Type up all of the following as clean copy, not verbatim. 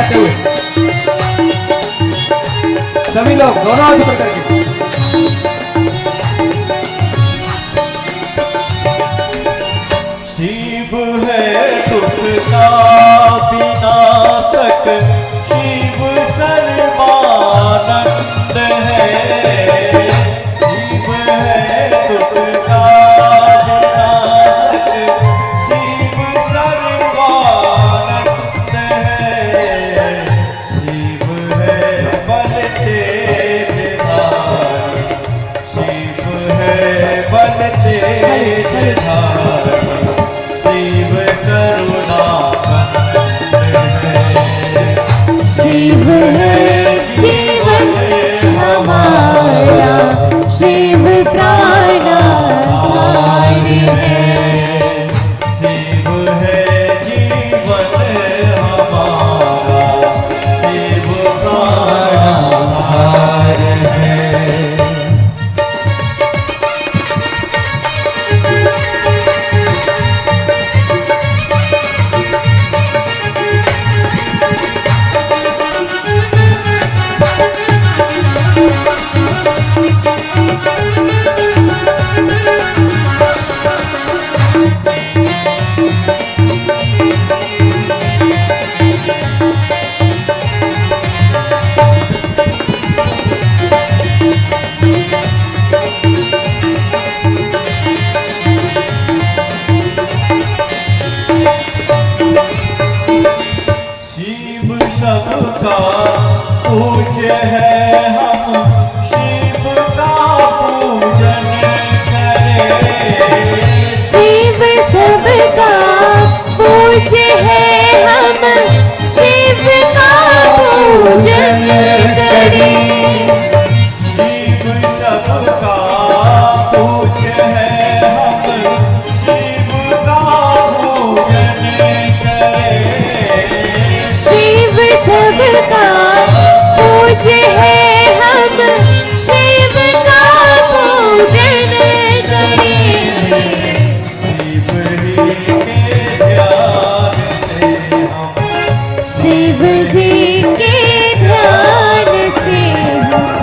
करते हुए सभी लोग दोनों हाथ ऊपर करके शिव है दुख का विनाशक, शिव सर्वानंद है। शिव है दुख का विनाशक, शिव सर्वानंद है। शिव है बल तेजधारी, शिव है बल तेजधारी, शिव करुणाकंद है। शिव है जीवन हमारा, शिव प्राणधार है। शिव है जीवन हमारा, शिव प्राणधार है। शिव सबका पूज्य है, हम शिव का पूजन करें। शिव सबका पूज्य है, हम शिव का पूजन करें। शिव सबका पूज्य है, हम शिव का पूजन करें। शिव सबका पूज्य है, हम शिव का पूजन करें। शिव ही के ध्यान से हम, शिव जी के ध्यान से हम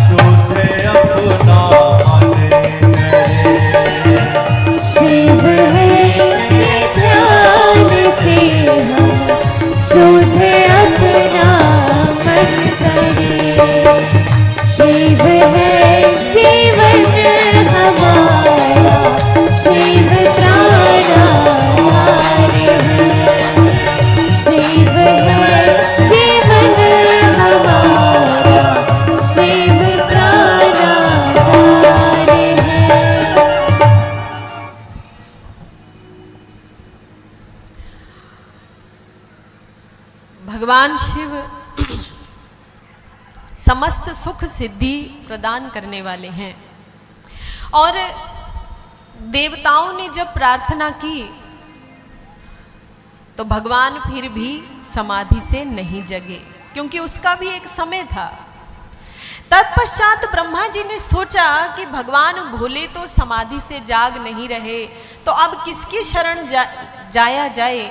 शुद्ध अपना मन करें। शिव है के ध्यान से हम शुद्ध अपना मन करें। शिव है जीवन हमारा, शिव प्राणधार है। शिव है जीवन हमारा, शिव प्राणधार है। भगवान शिव समस्त सुख सिद्धि प्रदान करने वाले हैं। और देवताओं ने जब प्रार्थना की तो भगवान फिर भी समाधि से नहीं जगे, क्योंकि उसका भी एक समय था। तत्पश्चात ब्रह्मा जी ने सोचा कि भगवान भोले तो समाधि से जाग नहीं रहे, तो अब किसकी शरण जाया जाए।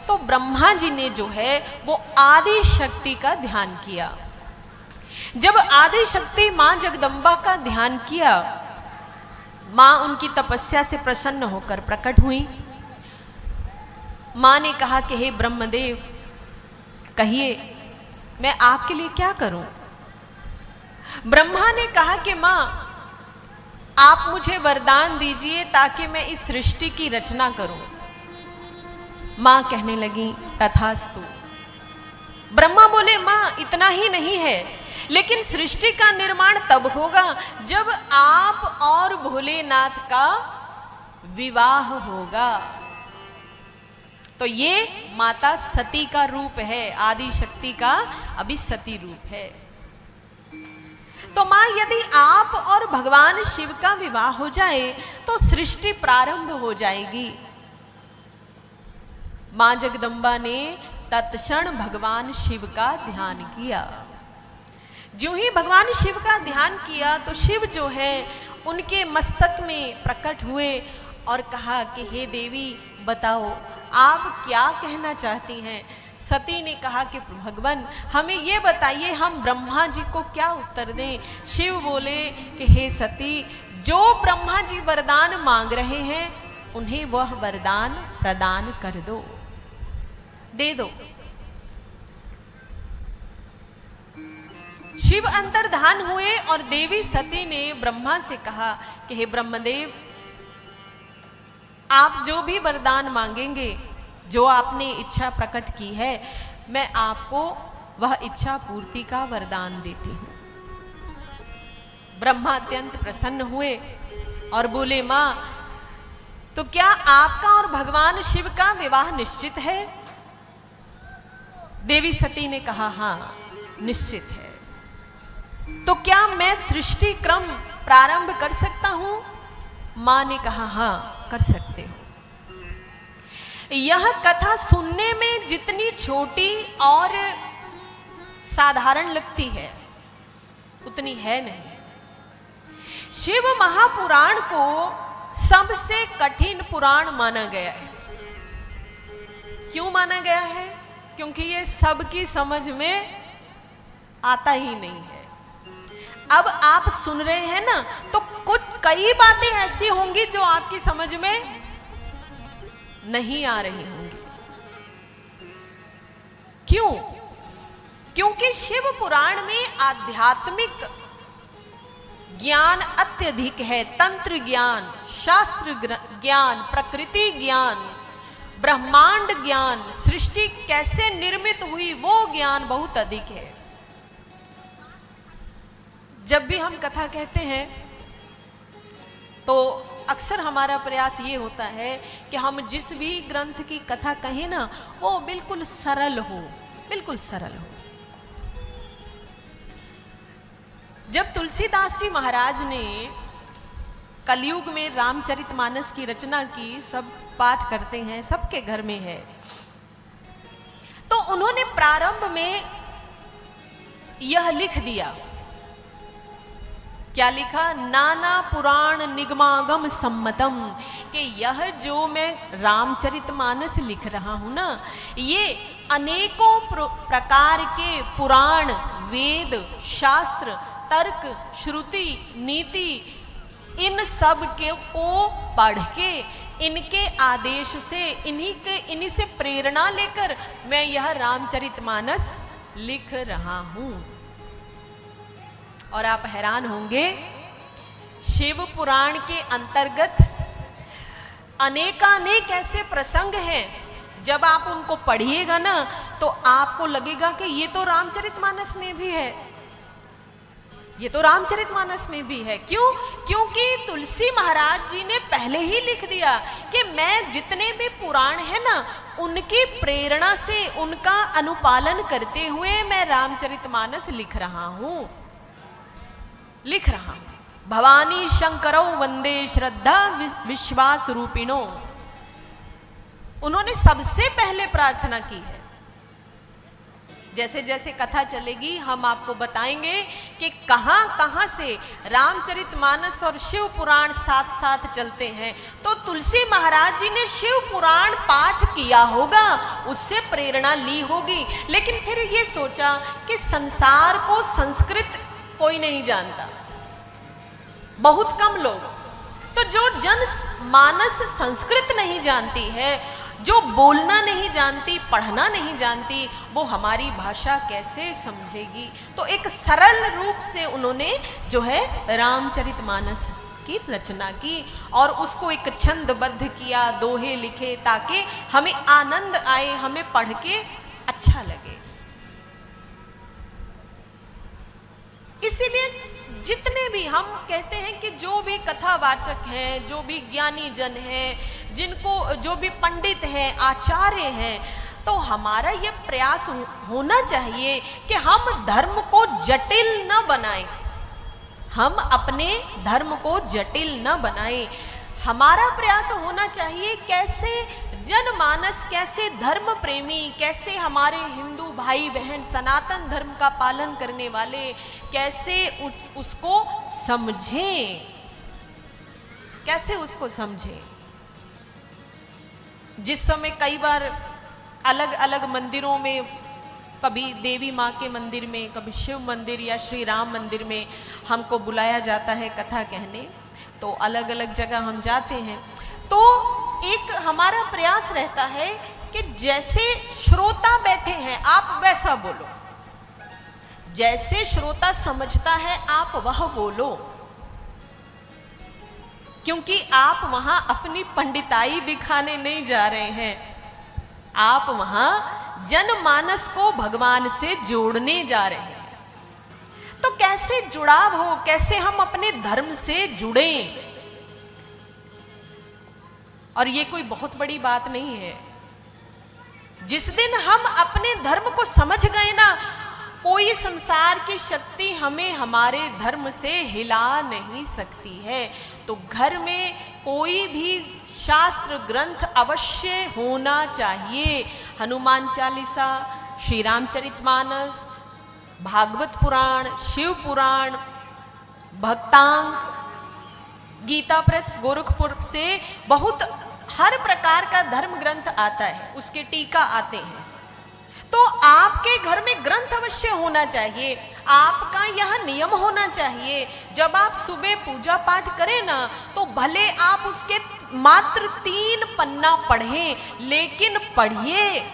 तो ब्रह्मा जी ने जो है वो आदि शक्ति का ध्यान किया। जब आदि शक्ति मां जगदम्बा का ध्यान किया, मां उनकी तपस्या से प्रसन्न होकर प्रकट हुई। मां ने कहा कि हे ब्रह्मदेव, कहिए मैं आपके लिए क्या करूं। ब्रह्मा ने कहा कि मां, आप मुझे वरदान दीजिए ताकि मैं इस सृष्टि की रचना करूं। मां कहने लगी तथास्तु। ब्रह्मा बोले मां, इतना ही नहीं है, लेकिन सृष्टि का निर्माण तब होगा जब आप और भोलेनाथ का विवाह होगा। तो ये माता सती का रूप है, आदि शक्ति का अभी सती रूप है। तो मां, यदि आप और भगवान शिव का विवाह हो जाए तो सृष्टि प्रारंभ हो जाएगी। मां जगदम्बा ने तत्क्षण भगवान शिव का ध्यान किया। जो ही भगवान शिव का ध्यान किया तो शिव जो है उनके मस्तक में प्रकट हुए और कहा कि हे देवी, बताओ आप क्या कहना चाहती हैं। सती ने कहा कि भगवान हमें ये बताइए हम ब्रह्मा जी को क्या उत्तर दें। शिव बोले कि हे सती, जो ब्रह्मा जी वरदान मांग रहे हैं उन्हें वह वरदान प्रदान कर दो, दे दो। शिव अंतर्धान हुए और देवी सती ने ब्रह्मा से कहा कि हे ब्रह्मदेव, आप जो भी वरदान मांगेंगे, जो आपने इच्छा प्रकट की है, मैं आपको वह इच्छा पूर्ति का वरदान देती हूं। ब्रह्मा अत्यंत प्रसन्न हुए और बोले, मां, तो क्या आपका और भगवान शिव का विवाह निश्चित है? देवी सती ने कहा, हां निश्चित है। तो क्या मैं सृष्टि क्रम प्रारंभ कर सकता हूं? मां ने कहा, हां कर सकते हो। यह कथा सुनने में जितनी छोटी और साधारण लगती है उतनी है नहीं। शिव महापुराण को सबसे कठिन पुराण माना गया है। क्यों माना गया है? क्योंकि ये सबकी समझ में आता ही नहीं है। अब आप सुन रहे हैं ना, तो कई बातें ऐसी होंगी जो आपकी समझ में नहीं आ रही होंगी। क्यों? क्योंकि शिव पुराण में आध्यात्मिक ज्ञान अत्यधिक है। तंत्र ज्ञान, शास्त्र ज्ञान, प्रकृति ज्ञान, ब्रह्मांड ज्ञान, सृष्टि कैसे निर्मित हुई वो ज्ञान बहुत अधिक है। जब भी हम कथा कहते हैं तो अक्सर हमारा प्रयास ये होता है कि हम जिस भी ग्रंथ की कथा कहें ना, वो बिल्कुल सरल हो, बिल्कुल सरल हो। जब तुलसीदास जी महाराज ने कलयुग में रामचरितमानस की रचना की, सब पाठ करते हैं, सबके घर में है, तो उन्होंने प्रारंभ में यह लिख दिया। क्या लिखा? नाना पुराण निगमागम सम्मतम, कि यह जो मैं रामचरितमानस लिख रहा हूं ना, ये अनेकों प्रकार के पुराण, वेद, शास्त्र, तर्क, श्रुति, नीति, इन सब के को पढ़ के, इनके आदेश से, इन्हीं से प्रेरणा लेकर मैं यह रामचरितमानस लिख रहा हूं। और आप हैरान होंगे, शिव पुराण के अंतर्गत अनेकानेक ऐसे प्रसंग हैं, जब आप उनको पढ़िएगा ना तो आपको लगेगा कि ये तो रामचरितमानस में भी है, ये तो रामचरितमानस में भी है। क्यों? क्योंकि तुलसी महाराज जी ने पहले ही लिख दिया कि मैं जितने भी पुराण है ना, उनकी प्रेरणा से, उनका अनुपालन करते हुए मैं रामचरितमानस लिख रहा हूं, लिख रहा हूं। भवानी शंकरौ वंदे श्रद्धा विश्वास रूपिणो, उन्होंने सबसे पहले प्रार्थना की है। जैसे जैसे कथा चलेगी हम आपको बताएंगे कि कहां कहां से रामचरितमानस और शिव पुराण साथ साथ चलते हैं। तो तुलसी महाराज जी ने शिव पुराण पाठ किया होगा, उससे प्रेरणा ली होगी, लेकिन फिर ये सोचा कि संसार को संस्कृत कोई नहीं जानता, बहुत कम लोग। तो जो जन मानस संस्कृत नहीं जानती है, जो बोलना नहीं जानती, पढ़ना नहीं जानती, वो हमारी भाषा कैसे समझेगी? तो एक सरल रूप से उन्होंने जो है रामचरितमानस की रचना की और उसको एक छंदबद्ध किया, दोहे लिखे, ताकि हमें आनंद आए, हमें पढ़ के अच्छा लगे। इसीलिए जितने भी हम कहते हैं कि जो भी कथावाचक हैं, जो भी ज्ञानी जन हैं, जिनको जो भी पंडित हैं, आचार्य हैं, तो हमारा ये प्रयास होना चाहिए कि हम धर्म को जटिल न बनाएं, हम अपने धर्म को जटिल न बनाएं। हमारा प्रयास होना चाहिए कैसे जनमानस, कैसे धर्म प्रेमी, कैसे हमारे हिंदू भाई बहन सनातन धर्म का पालन करने वाले कैसे उसको समझें, कैसे उसको समझें। जिस समय कई बार अलग अलग मंदिरों में, कभी देवी माँ के मंदिर में, कभी शिव मंदिर या श्री राम मंदिर में हमको बुलाया जाता है कथा कहने, तो अलग अलग जगह हम जाते हैं। तो एक हमारा प्रयास रहता है कि जैसे श्रोता बैठे हैं आप वैसा बोलो, जैसे श्रोता समझता है आप वह बोलो, क्योंकि आप वहां अपनी पंडिताई दिखाने नहीं जा रहे हैं, आप वहां जनमानस को भगवान से जोड़ने जा रहे हैं। तो कैसे जुड़ाव हो, कैसे हम अपने धर्म से जुड़ें, और ये कोई बहुत बड़ी बात नहीं है। जिस दिन हम अपने धर्म को समझ गए ना, कोई संसार की शक्ति हमें हमारे धर्म से हिला नहीं सकती है। तो घर में कोई भी शास्त्र ग्रंथ अवश्य होना चाहिए। हनुमान चालीसा, श्री रामचरितमानस, भागवत पुराण, शिव पुराण, भक्तांग, गीता प्रेस गोरखपुर से बहुत हर प्रकार का धर्म ग्रंथ आता है, उसके टीका आते हैं। तो आपके घर में ग्रंथ अवश्य होना चाहिए। आपका यह नियम होना चाहिए, जब आप सुबह पूजा पाठ करें ना, तो भले आप उसके मात्र 3 पन्ना पढ़ें, लेकिन पढ़िए,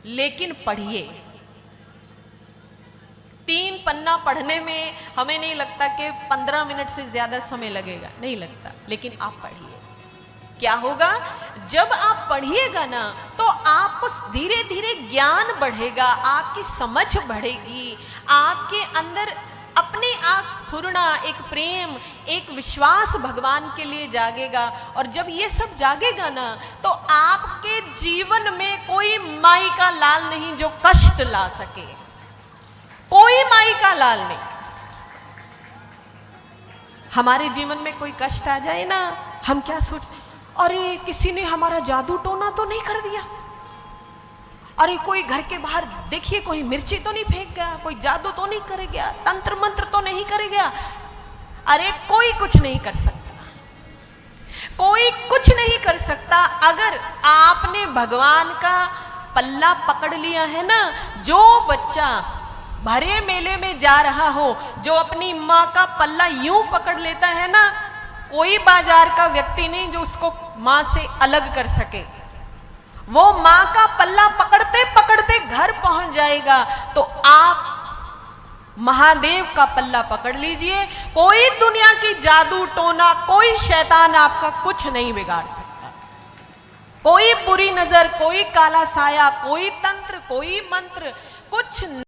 लेकिन पढ़िए। 3 पन्ना पढ़ने में हमें नहीं लगता कि 15 मिनट से ज्यादा समय लगेगा, नहीं लगता, लेकिन आप पढ़िए। क्या होगा, जब आप पढ़िएगा ना, तो आपको धीरे धीरे ज्ञान बढ़ेगा, आपकी समझ बढ़ेगी, आपके अंदर अपने आप स्फुरना, एक प्रेम, एक विश्वास भगवान के लिए जागेगा। और जब ये सब जागेगा ना, तो आपके जीवन में कोई माई का लाल नहीं जो कष्ट ला सके, कोई माई का लाल नहीं। हमारे जीवन में कोई कष्ट आ जाए ना, हम क्या सोचते, अरे किसी ने हमारा जादू टोना तो नहीं कर दिया, अरे कोई घर के बाहर देखिए कोई मिर्ची तो नहीं फेंक गया, कोई जादू तो नहीं कर गया, तंत्र मंत्र तो नहीं कर गया। अरे कोई कुछ नहीं कर सकता, कोई कुछ नहीं कर सकता। अगर आपने भगवान का पल्ला पकड़ लिया है ना, जो बच्चा भरे मेले में जा रहा हो, जो अपनी माँ का पल्ला यूं पकड़ लेता है ना, कोई बाजार का व्यक्ति नहीं जो उसको माँ से अलग कर सके। वो माँ का पल्ला पकड़ते पकड़ते घर पहुंच जाएगा। तो आप महादेव का पल्ला पकड़ लीजिए, कोई दुनिया की जादू टोना, कोई शैतान आपका कुछ नहीं बिगाड़ सकता। कोई बुरी नजर, कोई काला साया, कोई तंत्र, कोई मंत्र, कुछ